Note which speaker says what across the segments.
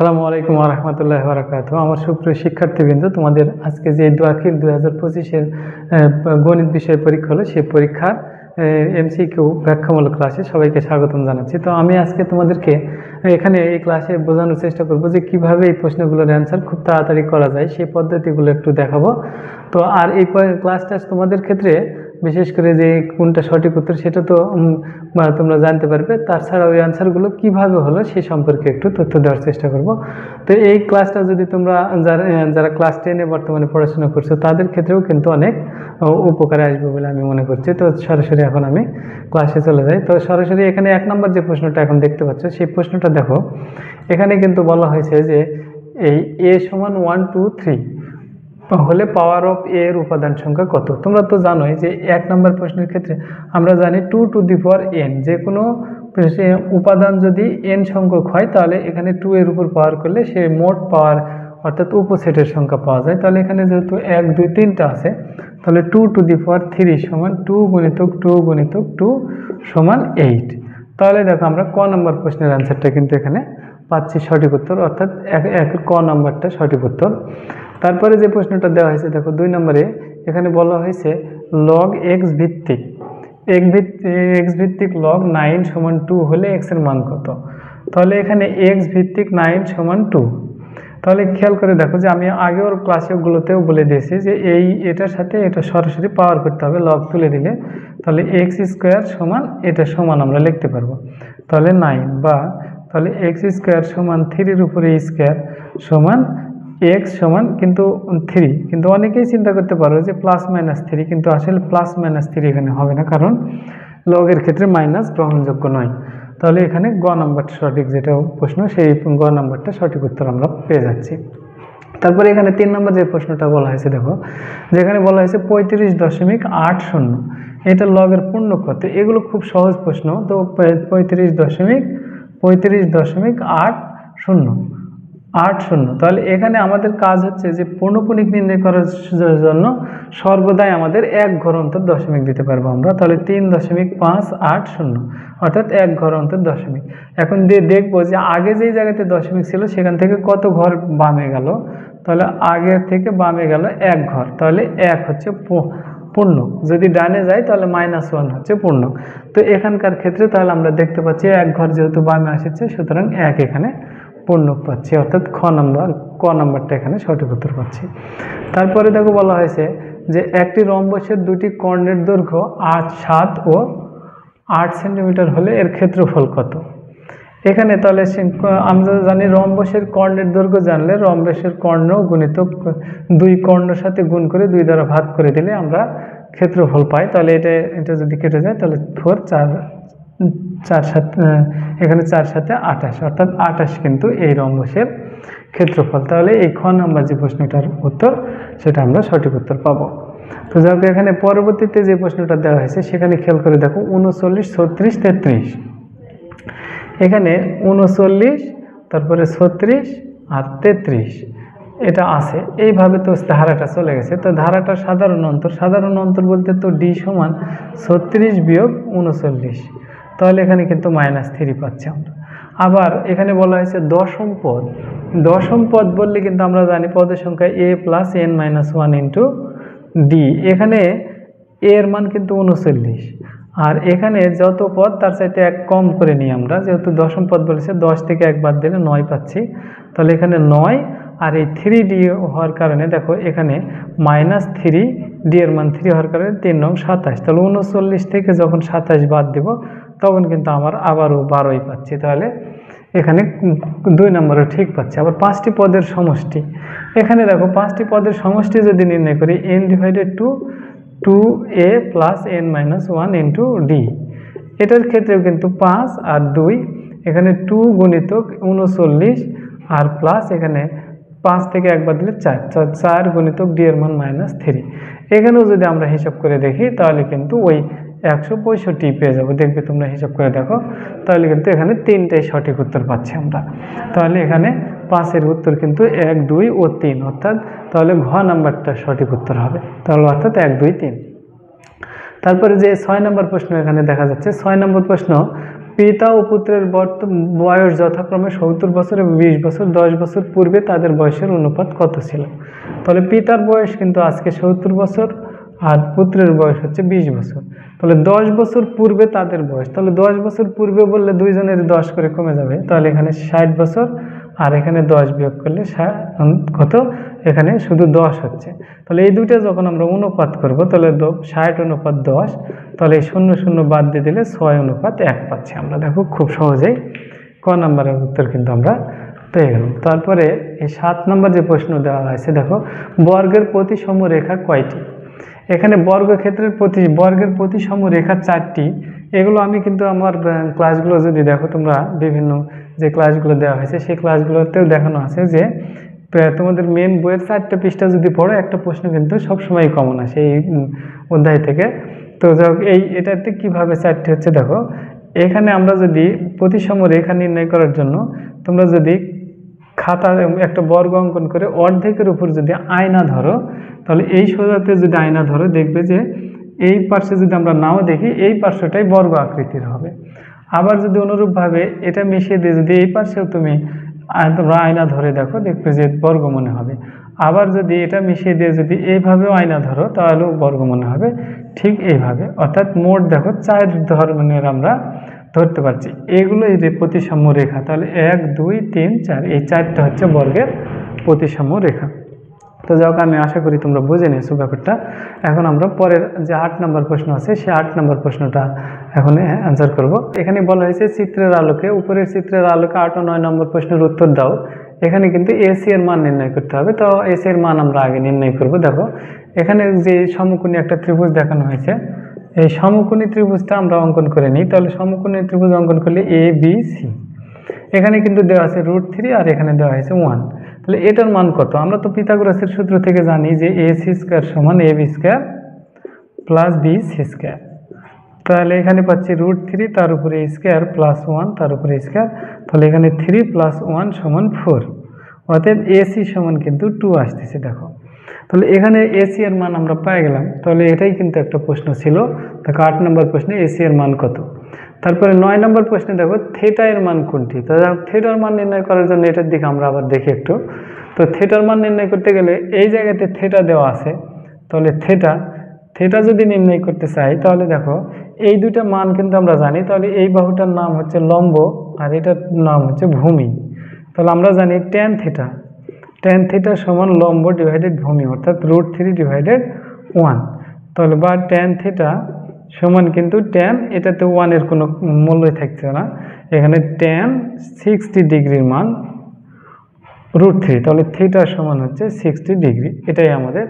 Speaker 1: আসসালামু আলাইকুম ওয়া রাহমাতুল্লাহি ওয়া বারাকাতুহু। আমার সুপ্রিয় শিক্ষার্থীবৃন্দ, তোমাদের আজকে যে দাখিল 2025-এর গণিত বিষয় পরীক্ষা হলো, সেই পরীক্ষার এমসিকিউ ব্যাখ্যামূলক ক্লাসে সবাইকে স্বাগতম জানাচ্ছি। তো আমি আজকে তোমাদেরকে এখানে এই ক্লাসে বোঝানোর চেষ্টা করব যে কিভাবে এই প্রশ্নগুলোর অ্যান্সার খুব তাড়াতাড়ি করা যায়, সেই পদ্ধতিগুলো একটু দেখাবো। তো আর এই ক্লাসটা তোমাদের ক্ষেত্রে বিশেষ করে যে কোনটা সঠিক উত্তর সেটা তো তোমরা জানতে পারবে, তাছাড়া ওই অ্যান্সারগুলো কীভাবে হলো সে সম্পর্কে একটু তথ্য দেওয়ার চেষ্টা করব। তো এই ক্লাসটা যদি তোমরা যারা ক্লাস 10-এ বর্তমানে পড়াশোনা করছো তাদের ক্ষেত্রেও কিন্তু অনেক উপকারে আসবে বলে আমি মনে করছি। তো সরাসরি এখন আমি ক্লাসে চলে যাই। তো সরাসরি এখানে 1 নম্বর যে প্রশ্নটা এখন দেখতে পাচ্ছ সেই প্রশ্নটা দেখো। এখানে কিন্তু বলা হয়েছে যে এই a সমান 1 2 3 হলে পাওয়ার অফ এ এর উপাদান সংখ্যা কত। তোমরা তো জানোই যে 1 নম্বর প্রশ্নের ক্ষেত্রে আমরা জানি 2 টু দি পাওয়ার n, যে কোনো উপাদান যদি n সংখ্যক হয় তাহলে এখানে 2 এর উপর পাওয়ার করলে সে মোট পাওয়ার অর্থাৎ উপসেটের সংখ্যা পাওয়া যায়। তাহলে এখানে যেহেতু 1 2 3টা আছে, তাহলে 2 টু দি পাওয়ার 3 সমান 2 গুণিতক 2 গুণিতক 2 সমান 8। তাহলে দেখো আমরা ক নম্বর প্রশ্নের অ্যান্সারটা কিন্তু এখানে পাচ্ছি সঠিক উত্তর, অর্থাৎ ক নম্বরটা সঠিক উত্তর। তারপরে যে প্রশ্নটা দেওয়া হয়েছে দেখো 2 নম্বরে, এখানে বলা হয়েছে লগ এক্স ভিত্তিক লগ 9 সমান 2 হলে এক্স এর মান কত। তাহলে এখানে এক্স ভিত্তিক 9 সমান 2। তাহলে খেয়াল করে দেখো যে আমি আগেও ক্লাসগুলোতেও বলে দিয়েছি যে এটার সাথে এটা সরাসরি পাওয়ার করতে হবে, লগ তুলে দিলে তাহলে এক্স স্কোয়ার সমান এটা সমান আমরা লিখতে পারবো। তাহলে 9 বা তাহলে এক্স স্কোয়ার সমান 3-এর উপরে স্কোয়ার সমান এক্স সমান কিন্তু 3, কিন্তু অনেকেই চিন্তা করতে পারো যে প্লাস মাইনাস 3, কিন্তু আসলে প্লাস মাইনাস 3 এখানে হবে না, কারণ লগের ক্ষেত্রে মাইনাস গ্রহণযোগ্য নয়। তাহলে এখানে গ নম্বরটা সঠিক, যেটা প্রশ্ন সেই গ নম্বরটা সঠিক উত্তর আমরা পেয়ে যাচ্ছি। তারপরে এখানে 3 নম্বর যে প্রশ্নটা বলা হয়েছে দেখো, যেখানে বলা হয়েছে 35.80, এটা লগের পূর্ণ কত। এগুলো খুব সহজ প্রশ্ন। তো 35.80, তাহলে এখানে আমাদের কাজ হচ্ছে যে পৌনঃপুনিক নির্ণয় করার জন্য সর্বদাই আমাদের 1 ঘর অন্তর দশমিক দিতে পারবো আমরা। তাহলে 3.580, অর্থাৎ 1 ঘর অন্তর দশমিক। এখন দেখবো যে আগে যেই জায়গাতে দশমিক ছিল সেখান থেকে কত ঘর বামে গেল। তাহলে আগে থেকে বামে গেল 1 ঘর, তাহলে 1 হচ্ছে পূর্ণক। যদি ডানে যায় তাহলে -1 হচ্ছে পূর্ণক। তো এখানকার ক্ষেত্রে তাহলে আমরা দেখতে পাচ্ছি 1 ঘর যেহেতু বামে আসছে, সুতরাং 1 এখানে পূর্ণক পাচ্ছি, অর্থাৎ ক নম্বরটা এখানে সঠিক উত্তর পাচ্ছি। তারপরে দেখো বলা হয়েছে যে একটি রম্বসের দুটি কর্ণের দৈর্ঘ্য 7 ও 8 সেন্টিমিটার হলে এর ক্ষেত্রফল কত। এখানে তাহলে আমরা জানি রম্বসের কর্ণের দৈর্ঘ্য জানলে রম্বসের কর্ণ গুণিতক 2 কর্ণের সাথে গুণ করে 2 দ্বারা ভাগ করে দিলে আমরা ক্ষেত্রফল পাই। তাহলে এটা যদি কেটে যায় তাহলে 4 7 এখানে 4 7 28, অর্থাৎ 28 কিন্তু এই রম্বসের ক্ষেত্রফল। তাহলে এই খ নম্বর যে প্রশ্নটার উত্তর সেটা আমরা সঠিক উত্তর পাবো। তো যাক, এখানে পরবর্তীতে যে প্রশ্নটা দেওয়া হয়েছে সেখানে খেয়াল করে দেখো 39 36 33। এখানে 39, তারপরে 36 আর 33 এটা আছে, এইভাবে তো ধারাটা চলে গেছে। তো ধারাটা সাধারণ অন্তর বলতে তো ডি সমান 36 বিয়োগ 39, তাহলে এখানে কিন্তু -3 পাচ্ছি আমরা। আবার এখানে বলা হয়েছে দশম পদ বললে কিন্তু আমরা জানি পদের সংখ্যা a plus n-1 into D. এখানে a এর মান কিন্তু 39, আর এখানে যত পদ তার চাইতে 1 কম করে নিই আমরা, যেহেতু দশম পদ বলেছে 10 থেকে 1 বাদ দিলে 9 পাচ্ছি। তাহলে এখানে 9, আর এই 3d হওয়ার কারণে দেখো এখানে -3, d এর মান 3 হওয়ার কারণে 3 9 27। তাহলে 39 থেকে যখন 27 বাদ দেব তখন কিন্তু আমার আবারও 12ই পাচ্ছি। তাহলে এখানে 2 নম্বরে ঠিক পাচ্ছি। আবার 5টি পদের সমষ্টি, এখানে দেখো 5টি পদের সমষ্টি যদি নির্ণয় করি n/2a plus n-1 into D, এটার ক্ষেত্রেও কিন্তু 5 আর 2, এখানে 2 গুণিতক 39 আর প্লাস এখানে 5 থেকে 1 বাদ দিলে 4 গুণিতক ডি এর মান -3। এখানেও যদি আমরা হিসাব করে দেখি তাহলে কিন্তু ওই 165 পেয়ে যাবো। দেখবে তোমরা হিসাব করে দেখো, তাহলে কিন্তু এখানে 3টাই সঠিক উত্তর পাচ্ছি আমরা। তাহলে এখানে 5-এর উত্তর কিন্তু 1 2 ও 3, অর্থাৎ তাহলে ঘ নাম্বারটা সঠিক উত্তর হবে। তাহলে অর্থাৎ 1 2 3। তারপরে যে 6 নম্বর প্রশ্ন এখানে দেখা যাচ্ছে, 6 নম্বর প্রশ্ন পিতা ও পুত্রের বয়স যথাক্রমে 70 বছর এবং 20 বছর। 10 বছর পূর্বে তাদের বয়সের অনুপাত কত ছিল? তাহলে পিতার বয়স কিন্তু আজকে 70 বছর আর পুত্রের বয়স হচ্ছে 20 বছর। তাহলে 10 বছর পূর্বে তাদের বয়স, তাহলে 10 বছর পূর্বে বললে দুইজনের 10 করে কমে যাবে, তাহলে এখানে 60 বছর আর এখানে 10 বিয়োগ করলে কত? এখানে শুধু 10 হচ্ছে। তাহলে এই দুইটা যখন আমরা অনুপাত করব তাহলে 60 অনুপাত 10, তাহলে এই 0 0 বাদ দিয়ে দিলে 6 অনুপাত 1 পাচ্ছি আমরা। দেখো খুব সহজেই ক নম্বরের উত্তর কিন্তু আমরা পেয়ে গেলাম। তারপরে এই 7 নম্বর যে প্রশ্ন দেওয়া হয়েছে, দেখো বর্গের প্রতিসম রেখা কয়টি? এখানে বর্গের প্রতিসম রেখা 4টি। এগুলো আমি কিন্তু আমার ক্লাসগুলো যদি দেখো তোমরা, বিভিন্ন যে ক্লাসগুলো দেওয়া হয়েছে সেই ক্লাসগুলোতেও দেখানো আছে যে তোমাদের মেন বইয়ের 4টে পৃষ্ঠা যদি পড়ো একটা প্রশ্ন কিন্তু সবসময় কমন আসে এই অধ্যায় থেকে। তো এটাতে কিভাবে 4টি হচ্ছে, দেখো এখানে আমরা যদি প্রতিসম রেখা নির্ণয় করার জন্য তোমরা যদি খাতা একটা বর্গ অঙ্কন করে অর্ধেকের উপর যদি আয়না ধরো, তাহলে এই সোজাতে যদি আয়না ধরো দেখবে যে এই পার্শ্বে যদি আমরা নাও দেখি এই পার্শ্বটাই বর্গ আকৃতির হবে। আবার যদি অনুরূপভাবে এটা মিশিয়ে দিয়ে যদি এই পার্শ্বেও তোমরা আয়না ধরে দেখো, দেখবে যে বর্গ মনে হবে। আবার যদি এটা মিশিয়ে দিয়ে যদি এইভাবেও আয়না ধরো তাহলেও বর্গ মনে হবে, ঠিক এইভাবে। অর্থাৎ মোট দেখো 4 ধরনের আমরা ধরতে পারছি। এগুলো এই যে প্রতিসম রেখা, তাহলে 1 2 3 4 এই 4টা হচ্ছে বর্গের প্রতিসম রেখা। তো যাক, আমি আশা করি তোমরা বুঝে নিয়েছো ব্যাপারটা। এখন আমরা পরের যে 8 নম্বর প্রশ্ন আছে সেই 8 নম্বর প্রশ্নটা এখন অ্যান্সার করব। এখানে বলা হয়েছে চিত্রের আলোকে, উপরের চিত্রের আলোকে 8 ও 9 নম্বর প্রশ্নের উত্তর দাও। এখানে কিন্তু এসি এর মান নির্ণয় করতে হবে। তো এসি এর মান আমরা আগে নির্ণয় করব। দেখো এখানে যে সমকোণী একটা ত্রিভুজ দেখানো হয়েছে, এই সমকোণী ত্রিভুজটা আমরা অঙ্কন করে নিই। তাহলে সমকোণী ত্রিভুজ অঙ্কন করলে এ বি সি, এখানে কিন্তু দেওয়া আছে √3 আর এখানে দেওয়া হয়েছে 1। তাহলে এটার মান কত? আমরা তো পিথাগোরাসের সূত্র থেকে জানি যে AC² সমান AB² প্লাস BC²। তাহলে এখানে পাচ্ছি √3 তার উপরে A² প্লাস 1 তার উপরে A²। তাহলে এখানে 3 প্লাস 1 সমান 4। অতএব AC সমান কিন্তু 2 আসতেছে। দেখো তাহলে এখানে AC এর মান আমরা পেয়ে গেলাম। তাহলে এটাই কিন্তু একটা প্রশ্ন ছিল। দেখো 8 নম্বর প্রশ্নে AC এর মান কত। তারপরে 9 নম্বর প্রশ্নে দেখো থিটা এর মান কোনটি। তো থিটার মান নির্ণয় করার জন্য এটার দিকে আমরা আবার দেখি একটু। তো থিটার মান নির্ণয় করতে গেলে এই জায়গাতে থিটা দেওয়া আছে, তাহলে থিটা যদি নির্ণয় করতে চাই তাহলে দেখো এই দুইটা মান কিন্তু আমরা জানি। তাহলে এই বাহুটার নাম হচ্ছে লম্ব আর এটার নাম হচ্ছে ভূমি। তাহলে আমরা জানি tan থিটা সমান লম্ব ডিভাইডেড ভূমি, অর্থাৎ √3/1। তাহলে বা tan থিটা সমান কিন্তু tan, এটাতে 1 এর কোনো মূল্যই থাকছে না, এখানে tan 60 ডিগ্রির মান √3। তাহলে থিটা সমান হচ্ছে 60 ডিগ্রি। এটাই আমাদের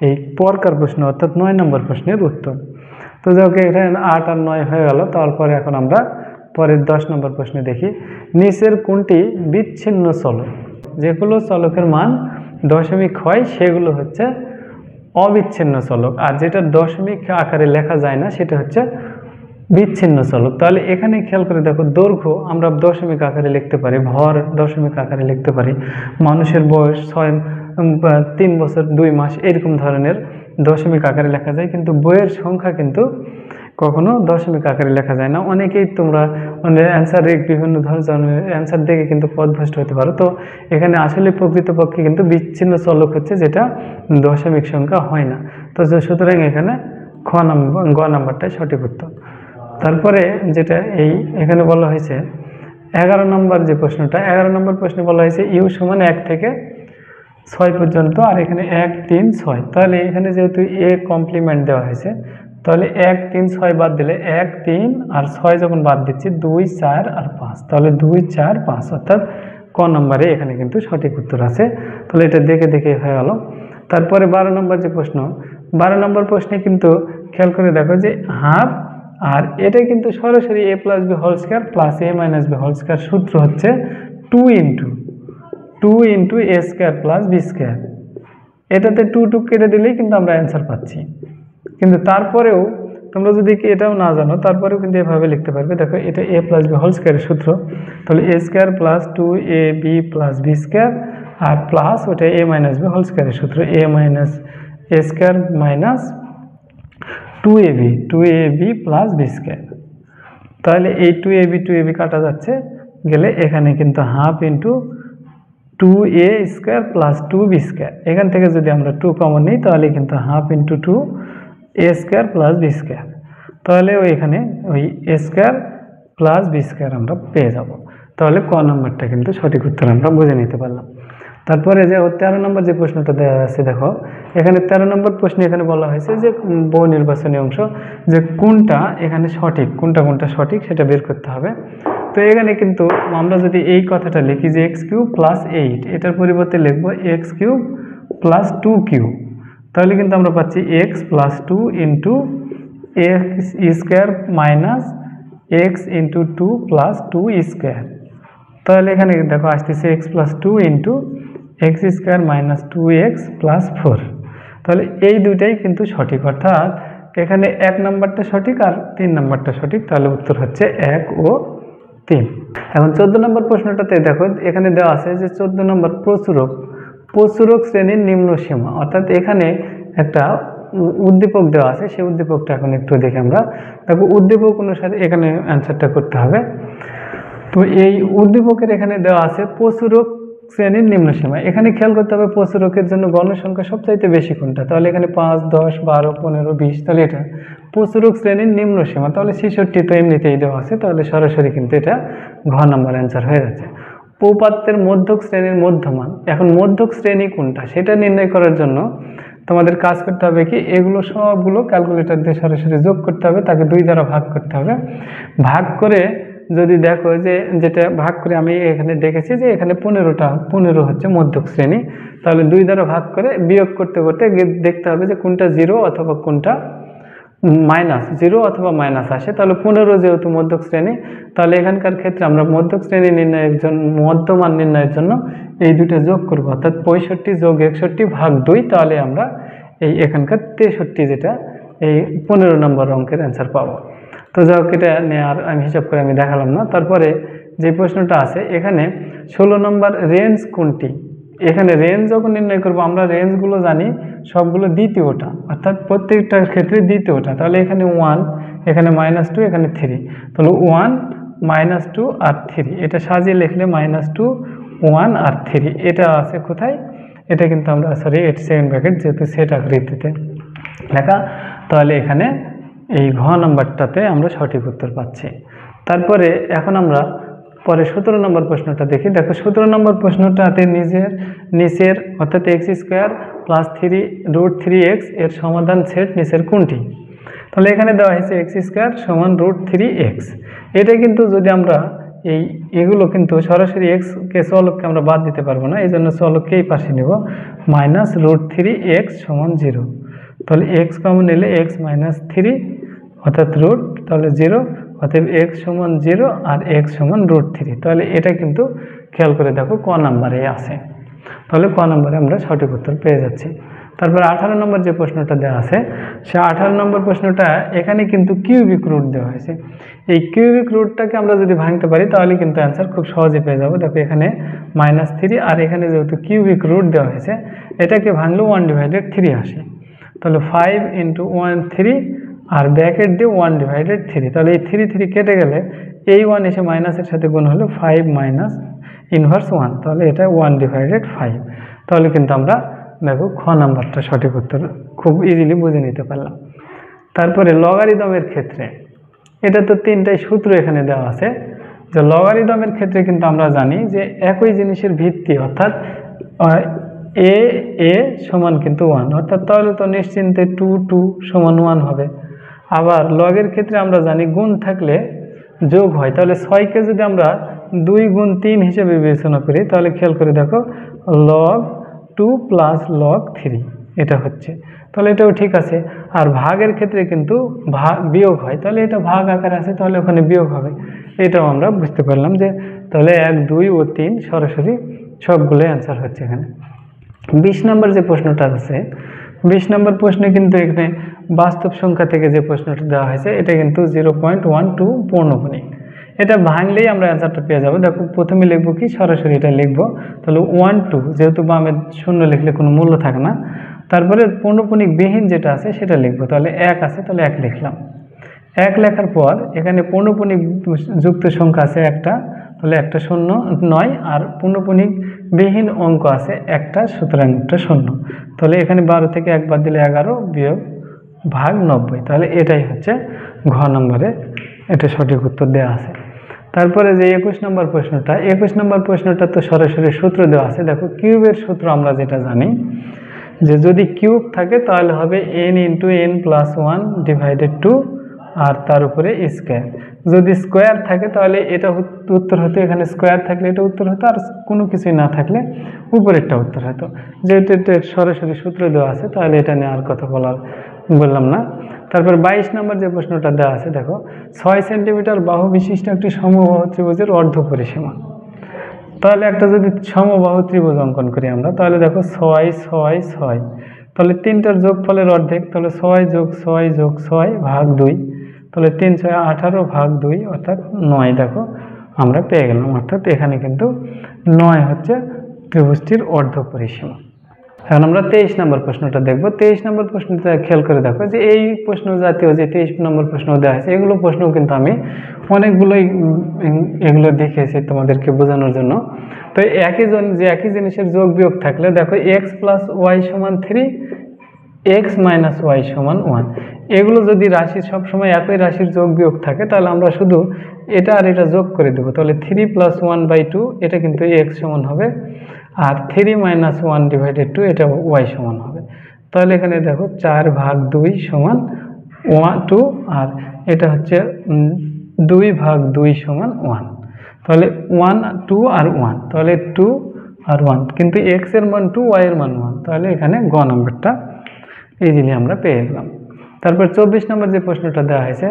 Speaker 1: এই পরকার প্রশ্ন অর্থাৎ 9 নম্বর প্রশ্নের উত্তর। তো যাক, এখানে 8 আর 9 হয়ে গেল। তারপরে এখন আমরা পরের 10 নম্বর প্রশ্নে দেখি, নিচের কোনটি বিচ্ছিন্ন চলক? যেগুলো চলকের মান দশমিক হয় সেগুলো হচ্ছে অবিচ্ছিন্ন চলক, আর যেটা দশমিক আকারে লেখা যায় না সেটা হচ্ছে বিচ্ছিন্ন চলক। তাহলে এখানে খেয়াল করে দেখো, দৈর্ঘ্য আমরা দশমিক আকারে লিখতে পারি, ভর দশমিক আকারে লিখতে পারি, মানুষের বয়স 3 বছর 2 মাস এরকম ধরনের দশমিক আকারে লেখা যায়, কিন্তু বইয়ের সংখ্যা কিন্তু কখনো দশমিক আকারে লেখা যায় না। অনেকেই তোমরা অ্যান্সারে বিভিন্ন ধরনের অ্যান্সার দেখে কিন্তু পথভ্রষ্ট হতে পারো। তো এখানে আসলে প্রকৃতপক্ষে কিন্তু বিচ্ছিন্ন চলক হচ্ছে যেটা দশমিক সংখ্যা হয় না। তো সুতরাং এখানে গ নাম্বারটাই সঠিক উত্তর। তারপরে যেটা এখানে বলা হয়েছে 11 নম্বর যে প্রশ্নটা, 11 নম্বর প্রশ্নে বলা হয়েছে ইউ সমান 1 থেকে 6 পর্যন্ত, আর এখানে 1 3 6। তাহলে এখানে যেহেতু এ কমপ্লিমেন্ট দেওয়া হয়েছে, তাহলে 1 3 6 বাদ দিলে 1 3 আর 6 যখন বাদ দিচ্ছি 2 4 আর 5, তাহলে 2 4 5, অর্থাৎ ক নম্বরে এখানে কিন্তু সঠিক উত্তর আছে। তাহলে এটা দেখে দেখে হয়ে গেল। তারপরে 12 নম্বর যে প্রশ্ন, 12 নম্বর প্রশ্নে কিন্তু খেয়াল করে দেখো যে হাফ, আর এটা কিন্তু সরাসরি a + b² + a - b² সূত্র হচ্ছে 2 × a² + b²। এটাতে 2 কেটে দিলেই কিন্তু আমরা অ্যান্সার পাচ্ছি। কিন্তু তারপরেও তোমরা যদি এটাও না জানো তারপরেও কিন্তু এভাবে লিখতে পারবে। দেখো এটা a + b² এর সূত্র, তাহলে a² + 2ab + b² আর প্লাস ওটা a - b² এর সূত্র, a² - 2ab + b²। তাহলে এই 2ab কাটা যাচ্ছে, গেলে এখানে কিন্তু half into 2a² plus 2b²। এখান থেকে যদি আমরা 2 কমন নিই তাহলে কিন্তু half into 2a² plus b²। তাহলে এখানে ওই a² প্লাস b² আমরা পেয়ে যাব। তাহলে ক নম্বরটা কিন্তু সঠিক উত্তর আমরা বুঝে নিতে পারলাম। তারপরে যে 13 নম্বর যে প্রশ্নটা দেওয়া আছে, দেখো এখানে 13 নম্বর প্রশ্নে এখানে বলা হয়েছে যে বহু নির্বাচনী অংশ, যে কোনটা এখানে সঠিক, কোনটা সঠিক সেটা বের করতে হবে। তো এখানে কিন্তু আমরা যদি এই কথাটা লিখি যে x³ প্লাস 8, এটার পরিবর্তে লিখব x³ প্লাস 2³ তাহলে কিন্তু আমরা পাচ্ছি x plus 2 into x² minus x into 2 plus 2² তাহলে এখানে দেখো আসতেছে x plus 2 into x² minus 2x plus 4। তাহলে এই দুইটাই কিন্তু সঠিক, অর্থাৎ এখানে 1 নম্বরটা সঠিক আর 3 নম্বরটা সঠিক। তাহলে উত্তর হচ্ছে 1 ও 3। এখন 14 নম্বর প্রশ্নটাতে দেখো এখানে দেওয়া আছে যে 14 নম্বর প্রচুরক শ্রেণীর নিম্ন সীমা, অর্থাৎ এখানে একটা উদ্দীপক দেওয়া আছে, সেই উদ্দীপকটা এখন একটু দেখে আমরা দেখো উদ্দীপক অনুসারে এখানে অ্যান্সারটা করতে হবে। তো এই উদ্দীপকের এখানে দেওয়া আছে প্রচুরক শ্রেণীর নিম্ন সীমা। এখানে খেয়াল করতে হবে প্রচুরকের জন্য গণসংখ্যা সবচাইতে বেশি কোনটা, তাহলে এখানে 5, 10, 12, 15, 20, তাহলে এটা প্রচুরক শ্রেণীর নিম্ন সীমা, তাহলে 66 তো এমনিতেই দেওয়া আছে, তাহলে সরাসরি কিন্তু এটা ঘ নম্বর অ্যান্সার হয়ে যাচ্ছে। উপপাদ্যের মধ্যক শ্রেণীর মধ্যমান, এখন মধ্যক শ্রেণী কোনটা সেটা নির্ণয় করার জন্য তোমাদের কাজ করতে হবে কি, এগুলো সবগুলো ক্যালকুলেটর দিয়ে সরাসরি যোগ করতে হবে, তাকে 2 দ্বারা ভাগ করতে হবে। ভাগ করে যদি দেখো যে যেটা ভাগ করে আমি এখানে দেখেছি যে এখানে 15 হচ্ছে মধ্যক শ্রেণী, তাহলে 2 দ্বারা ভাগ করে বিয়োগ করতে করতে দেখতে হবে যে কোনটা 0 অথবা কোনটা -0 অথবা মাইনাস আসে। তাহলে 15 যেহেতু মধ্যক শ্রেণী, তাহলে এখানকার ক্ষেত্রে আমরা মধ্যক শ্রেণী নির্ণয়ের জন্য মধ্যমান নির্ণয়ের জন্য এই দুটো যোগ করব, অর্থাৎ 65 যোগ 61 ভাগ 2, তাহলে আমরা এই এখানকার 63 যেটা এই 15 নম্বর অঙ্কের অ্যান্সার পাবো। তো যাই হোক, এটা নিয়ে আর আমি হিসাব করে আমি দেখালাম না। তারপরে যে প্রশ্নটা আছে এখানে 16 নম্বর রেঞ্জ কোনটি, এখানে রেঞ্জ যখন নির্ণয় করবো আমরা রেঞ্জগুলো জানি সবগুলো দ্বিতীয়টা, অর্থাৎ প্রত্যেকটার ক্ষেত্রে দ্বিতীয়টা। তাহলে এখানে 1, এখানে -2, এখানে 3, তাহলে 1, -2 আর 3, এটা সাজিয়ে লিখলে -2, 1 আর 3 এটা আছে কোথায়, এটা কিন্তু আমরা সরি 87 ব্র্যাকেট যেহেতু সেট আকৃতিতে লেখা, তাহলে এখানে এই ঘ নম্বরটাতে আমরা সঠিক উত্তর পাচ্ছি। তারপরে এখন আমরা পরে 17 নম্বর প্রশ্নটা দেখি। দেখো 17 নম্বর প্রশ্নটাতে নিচের অর্থাৎ x² প্লাস 3√3x এর সমাধান সেট নিচের কোনটি, তাহলে এখানে দেওয়া হয়েছে x² সমান √3x। এটা কিন্তু যদি আমরা এগুলো কিন্তু সরাসরি কে চলককে আমরা বাদ দিতে পারবো না, এই জন্য চলককেই পাশে নেব, -√3x সমান 0, তাহলে x কমন নিলে x -3 অর্থাৎ রুট, তাহলে 0, অতএব x সমান 0 আর x সমান √3, তাহলে এটা কিন্তু খেয়াল করে দেখো ক নম্বরে আছে, তাহলে ক নম্বরে আমরা সঠিক উত্তর পেয়ে যাচ্ছি। তারপর 18 নম্বর যে প্রশ্নটা দেওয়া আছে, সে 18 নম্বর প্রশ্নটা এখানে কিন্তু কিউবিক রুট দেওয়া হয়েছে। এই কিউবিক রুটটাকে আমরা যদি ভাঙতে পারি তাহলে কিন্তু অ্যান্সার খুব সহজে পেয়ে যাবো। দেখো এখানে -3 আর এখানে যেহেতু কিউবিক রুট দেওয়া হয়েছে, এটাকে ভাঙলে 1/3 আসে, তাহলে 5 × 1 3 আর ব্র্যাকেট দিয়ে 1/3, তাহলে এই 3 কেটে গেলে এই 1 এসে মাইনাসের সাথে গুণ হলো 5 মাইনাস ইনভার্স 1, তাহলে এটা 1/5, তাহলে কিন্তু আমরা দেখো খ নাম্বারটা সঠিক উত্তর খুব ইজিলি বুঝে নিতে পারলাম। তারপরে লগারিদমের ক্ষেত্রে এটা তো 3টাই সূত্র এখানে দেওয়া আছে, যে লগারিদমের ক্ষেত্রে কিন্তু আমরা জানি যে একই জিনিসের ভিত্তি, অর্থাৎ a সমান কিন্তু 1, অর্থাৎ তাহলে তো নিশ্চিন্তে 2 সমান 1 হবে। আবার লগের ক্ষেত্রে আমরা জানি গুণ থাকলে যোগ হয়, তাহলে 6কে যদি আমরা 2 × 3 হিসেবে বিবেচনা করি তাহলে খেয়াল করে দেখো log 2 প্লাস log 3 এটা হচ্ছে, তাহলে এটাও ঠিক আছে। আর ভাগের ক্ষেত্রে কিন্তু বিয়োগ হয়, তাহলে এটা ভাগ আকারে আছে, তাহলে ওখানে বিয়োগ হবে, এটাও আমরা বুঝতে পারলাম যে তাহলে 1, 2 ও 3 সরাসরি সবগুলো অ্যান্সার হচ্ছে এখানে। 20 নম্বর যে প্রশ্নটা আছে, 20 নম্বর প্রশ্নে কিন্তু এখানে বাস্তব সংখ্যা থেকে যে প্রশ্নটা দেওয়া হয়েছে এটা কিন্তু 0.12 পূর্ণগুণিক, এটা ভাঙলেই আমরা অ্যান্সারটা পেয়ে যাবো। দেখো প্রথমে লিখবো কি, সরাসরি এটা লিখবো, তাহলে 1 2 যেহেতু বামে শূন্য লিখলে কোনো মূল্য থাকে না, তারপরে পূর্ণগুণিক বিহীন যেটা আছে সেটা লিখবো, তাহলে 1 আছে তাহলে 1 লিখলাম, 1 লেখার পর এখানে পৌনঃপুনিক যুক্ত সংখ্যা আছে একটা, তাহলে একটা শূন্য 9, আর পৌনঃপুনিক বিহীন অঙ্ক আছে একটা, সুতরাং একটা শূন্য। তাহলে এখানে 12 থেকে 1 বাদ দিলে 11 বিয়োগ ভাগ 90, তাহলে এটাই হচ্ছে ঘ নম্বরে এটা সঠিক উত্তর দেওয়া আছে। তারপরে যে 21 নম্বর প্রশ্নটা, 21 নম্বর প্রশ্নটা তো সরাসরি সূত্র দেওয়া আছে। দেখো কিউবের সূত্র আমরা যেটা জানি যে যদি কিউব থাকে তাহলে হবে n × n+1 ডিভাইডেড 2 আর তার উপরে স্কোয়ার। যদি স্কোয়ার থাকে তাহলে এটা উত্তর হতো, এখানে স্কোয়ার থাকলে এটা উত্তর হতো, আর কোনো কিছুই না থাকলে উপরেরটা উত্তর হতো। যেহেতু এটা সরাসরি সূত্র দেওয়া আছে তাহলে এটা নিয়ে আর কথা বললাম না। তারপর 22 নম্বর যে প্রশ্নটা দেওয়া আছে, দেখো 6 সেন্টিমিটার বাহু বিশিষ্ট একটি সমবাহু ত্রিভুজের অর্ধ পরিসীমা। তাহলে একটা যদি সমবাহু ত্রিভুজ অঙ্কন করি আমরা, তাহলে দেখো 6 6 6, তাহলে তিনটার যোগফলের অর্ধেক, তাহলে 6 + 6 + 6 ভাগ 2, তাহলে 3 6 18 ভাগ 2 অর্থাৎ 9 দেখো আমরা পেয়ে গেলাম। অর্থাৎ এখানে কিন্তু 9 হচ্ছে ত্রিভুজটির অর্ধ পরিসীমা। এখন আমরা 23 নম্বর প্রশ্নটা দেখব। 23 নম্বর প্রশ্নটা খেয়াল করে দেখো যে এই প্রশ্ন জাতীয় যে 23 নম্বর প্রশ্ন দেওয়া আছে, এগুলো প্রশ্ন কিন্তু আমি অনেকগুলোই এগুলো দেখিয়েছি তোমাদেরকে বোঝানোর জন্য। তো একই জিনিসের যোগ বিয়োগ থাকলে দেখো x + y = 3, x - y = 1, এগুলো যদি রাশি সবসময় একই রাশির যোগ বিয়োগ থাকে তাহলে আমরা শুধু এটা আর এটা যোগ করে দেবো। তাহলে 3 + 1/2 এটা কিন্তু x সমান হবে, আর 3 - 1 ডিভাইডেড 2 এটা y সমান হবে। তাহলে এখানে দেখো 4 ভাগ 2 সমান 2, আর এটা হচ্ছে 2 ভাগ 2 সমান 1। তাহলে 1 2 আর 1, তাহলে 2 আর 1, কিন্তু x এর মান 2, y এর মান 1, তাহলে এখানে গ নম্বরটা ইজিলি আমরা পেয়ে গেলাম। তারপর 24 নম্বর যে প্রশ্নটা দেওয়া হয়েছে,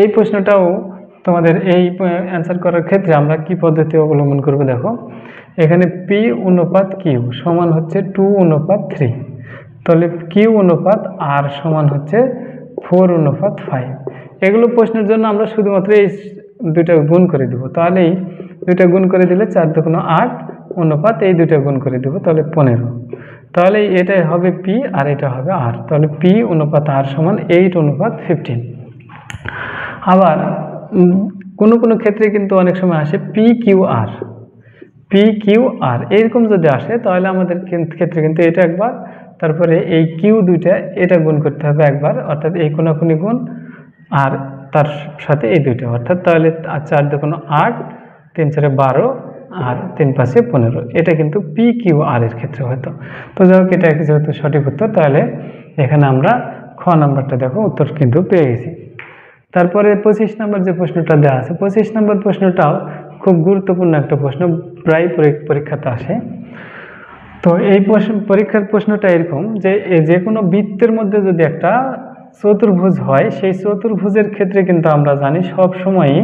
Speaker 1: এই প্রশ্নটাও তোমাদের এই অ্যান্সার করার ক্ষেত্রে আমরা কি পদ্ধতি অবলম্বন করব দেখো। এখানে p অনুপাত q সমান হচ্ছে 2:3, তাহলে q অনুপাত r সমান হচ্ছে 4:5। এগুলো প্রশ্নের জন্য আমরা শুধুমাত্র এই দুইটা গুণ করে দেব, তাহলে এই দুইটা গুণ করে দিলে 4 × 8 অনুপাত এই দুইটা গুণ করে দেব, তাহলে 15। তাহলে এটাই হবে p আর এটা হবে r, তাহলে p অনুপাত r সমান 8:15। আবার কোনো ক্ষেত্রে কিন্তু অনেক সময় আসে PQR, এরকম যদি আসে তাহলে আমাদের ক্ষেত্রে কিন্তু এটা একবার, তারপরে এই Q দুইটা এটা গুণ করতে হবে একবার, অর্থাৎ এই কোনাকুনি গুণ আর তার সাথে এই দুইটা, অর্থাৎ তাহলে 4 × 8, 3 × 4 12 আর 3 × 5 15, এটা কিন্তু PQR এর ক্ষেত্রে হয়তো। তো যাই হোক, এটা যেহেতু সঠিক উত্তর, তাহলে এখানে আমরা খ নাম্বারটা দেখো উত্তর কিন্তু পেয়ে গেছি। তারপরে 25 নম্বর যে প্রশ্নটা দেওয়া আছে, 25 নম্বর প্রশ্নটাও খুব গুরুত্বপূর্ণ একটা প্রশ্ন, প্রায় পরীক্ষাতে আসে। তো এই পরীক্ষার প্রশ্নটা এরকম যে কোনো বৃত্তের মধ্যে যদি একটা চতুর্ভুজ হয়, সেই চতুর্ভুজের ক্ষেত্রে কিন্তু আমরা জানি সব সময়ই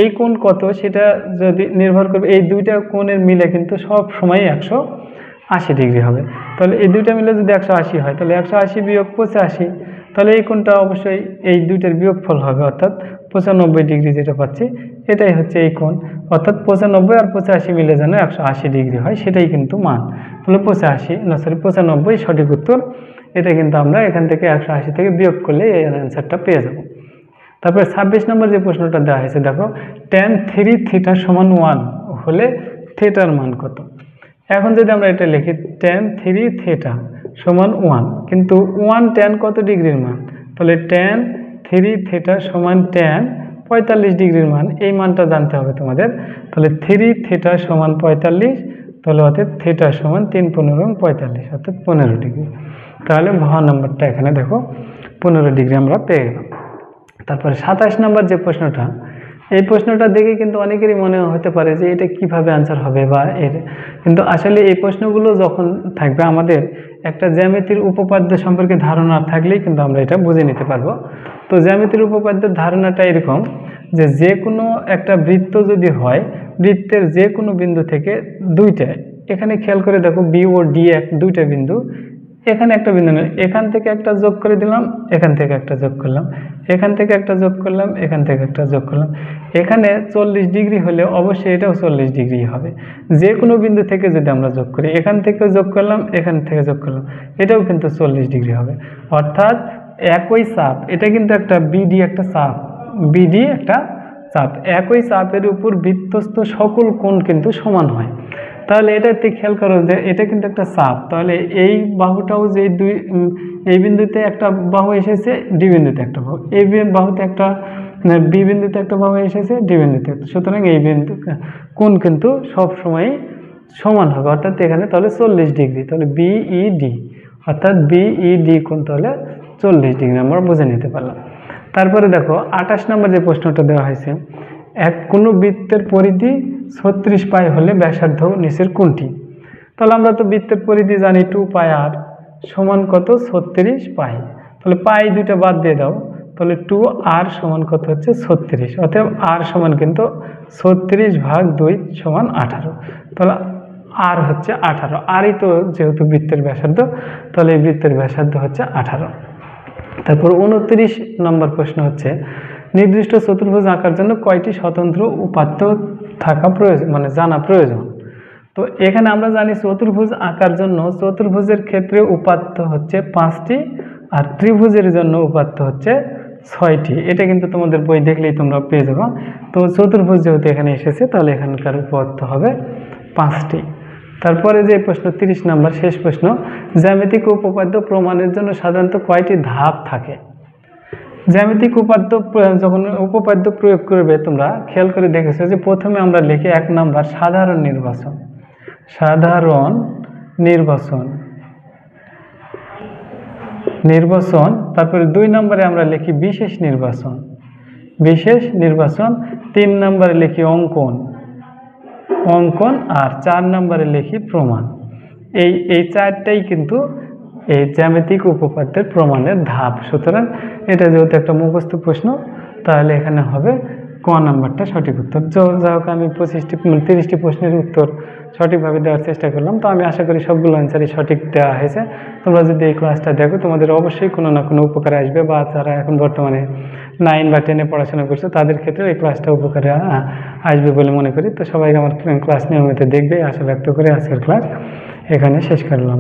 Speaker 1: এই কোণ কত সেটা যদি নির্ভর করবে এই দুইটা কোণের মিলে কিন্তু সব সময় 180 ডিগ্রি হবে। তাহলে এই দুইটা মিলে যদি 180 হয় তাহলে 180 বিয়োগ 85, তাহলে এই কোণটা অবশ্যই এই দুইটার বিয়োগফল হবে, অর্থাৎ 95 ডিগ্রি যেটা পাচ্ছি এটাই হচ্ছে এই কোণ, অর্থাৎ 95 আর 85 মিলে যেন 180 ডিগ্রি হয়, সেটাই কিন্তু মান। তাহলে 95 সঠিক উত্তর। এটা কিন্তু আমরা এখান থেকে 180 থেকে বিয়োগ করলে এই অ্যান্সারটা পেয়ে যাব। তারপরে 26 নম্বর যে প্রশ্নটা দেওয়া হয়েছে, দেখো tan 3 θ = 1 হলে থিটার মান কত। এখন যদি আমরা এটা লিখি tan 3 θ = 1, কিন্তু 1 tan কত ডিগ্রির মান, তাহলে tan 3 θ = tan 45 ডিগ্রির মান, এই মানটা জানতে হবে তোমাদের। তাহলে 3 θ = 45, তাহলে অর্থাৎ θ = 3 × 15 = 45, অর্থাৎ 15 ডিগ্রি। তাহলে ঘ নম্বরটা এখানে দেখো 15 ডিগ্রি আমরা পেয়ে গেলাম। তারপরে 27 নম্বর যে প্রশ্নটা, এই প্রশ্নটা দেখে কিন্তু অনেকেরই মনে হতে পারে যে এটা কিভাবে আনসার হবে, বা কিন্তু আসলে এই প্রশ্নগুলো যখন থাকবে আমাদের একটা জ্যামিতির উপপাদ্য সম্পর্কে ধারণা থাকলেই কিন্তু আমরা এটা বুঝে নিতে পারবো। তো জ্যামিতির উপপাদ্যের ধারণাটা এরকম যে কোনো একটা বৃত্ত যদি হয়, বৃত্তের যে কোনো বিন্দু থেকে দুইটা, এখানে খেয়াল করে দেখো বি ও ডি দুইটা বিন্দু, এখানে একটা বিন্দু নেই, এখান থেকে একটা যোগ করে দিলাম, এখান থেকে একটা যোগ করলাম, এখান থেকে একটা যোগ করলাম, এখান থেকে একটা যোগ করলাম, এখানে 40 ডিগ্রি হলে অবশ্যই এটাও 40 ডিগ্রি হবে। যে কোনো বিন্দু থেকে যদি আমরা যোগ করি, এখান থেকে যোগ করলাম, এখান থেকে যোগ করলাম, এটাও কিন্তু 40 ডিগ্রি হবে। অর্থাৎ একই চাপ, এটা কিন্তু একটা বিডি একটা চাপ, বিডি একটা চাপ, একই চাপের উপর বৃত্তস্থ সকল কোণ কিন্তু সমান হয়। তাহলে এটাতে খেয়াল করো যে এটা কিন্তু একটা চাপ, তাহলে এই বাহুটাও যে এই বিন্দুতে একটা বাহু এসেছে, ডি বিন্দুতে একটা বাহু, এই বাহুতে একটা, বি বিন্দুতে একটা বাহু এসেছে, ডি বিন্দুতে একটা, সুতরাং এই বিন্দু কোণ কিন্তু সব সময় সমান হবে, অর্থাৎ এখানে তাহলে 40 ডিগ্রি, তাহলে বিইডি অর্থাৎ বিইডি কোণ তাহলে 40 ডিগ্রি আমরা বুঝে নিতে পারলাম। তারপরে দেখো 28 নম্বর যে প্রশ্নটা দেওয়া হয়েছে, কোনো বৃত্তের পরিধি 36 পাই হলে ব্যাসার্ধ নিচের কোনটি? তাহলে আমরা তো বৃত্তের পরিধি জানি 2 পাই আর সমান কত 36 পাই, তাহলে পাই দুইটা বাদ দিয়ে দাও, তাহলে 2 আর সমান কত হচ্ছে 36, অতএব আর সমান কিন্তু 36/2 সমান 18, তাহলে আর হচ্ছে 18, আরই তো যেহেতু বৃত্তের ব্যাসার্ধ, তাহলে এই বৃত্তের ব্যাসার্ধ হচ্ছে 18। তারপর 29 নম্বর প্রশ্ন হচ্ছে, নির্দিষ্ট চতুর্ভুজ আঁকার জন্য কয়টি স্বতন্ত্র উপাত্ত থাকা প্রয়োজন, মানে জানা প্রয়োজন? তো এখানে আমরা জানি চতুর্ভুজ আঁকার জন্য চতুর্ভুজের ক্ষেত্রে উপাত্ত হচ্ছে 5টি, আর ত্রিভুজের জন্য উপাত্ত হচ্ছে 6টি। এটা কিন্তু তোমাদের বই দেখলেই তোমরা পেয়ে যাবে। তো চতুর্ভুজ যেহেতু এখানে এসেছে, তাহলে এখানকার উপাত্ত হবে 5টি। তারপরে যে প্রশ্ন 30 নম্বর শেষ প্রশ্ন, জ্যামিতিক উপপাদ্য প্রমাণের জন্য সাধারণত কয়টি ধাপ থাকে? জ্যামিতিক যখন উপপাদ্য প্রয়োগ করবে তোমরা খেয়াল করে দেখেছো যে প্রথমে আমরা লিখি 1 নম্বর সাধারণ নির্বাচন, সাধারণ নির্বাচন, তারপরে 2 নম্বরে আমরা লিখি বিশেষ নির্বাচন, বিশেষ নির্বাচন, 3 নম্বরে লিখি অঙ্কন, আর 4 নম্বরে লিখি প্রমাণ। এই চারটাই কিন্তু এই জ্যামিতিক উপপাদ্যের প্রমাণের ধাপ। সুতরাং এটা যেহেতু একটা মুখস্থ প্রশ্ন, তাহলে এখানে হবে ক নাম্বারটা সঠিক উত্তর। যা হোক আমি 30টি প্রশ্নের উত্তর সঠিকভাবে দেওয়ার চেষ্টা করলাম। তো আমি আশা করি সবগুলো অ্যান্সারই সঠিক দেওয়া হয়েছে। তোমরা যদি এই ক্লাসটা দেখো, তোমাদের অবশ্যই কোনো না কোনো উপকারে আসবে, বা যারা এখন বর্তমানে 9 বা 10-এ পড়াশোনা করছে তাদের ক্ষেত্রে এই ক্লাসটা উপকারে আসবে বলে মনে করি। তো সবাই আমার ক্লাস নিয়মিত দেখবে আশা ব্যক্ত করে আজকের ক্লাস এখানে শেষ করলাম।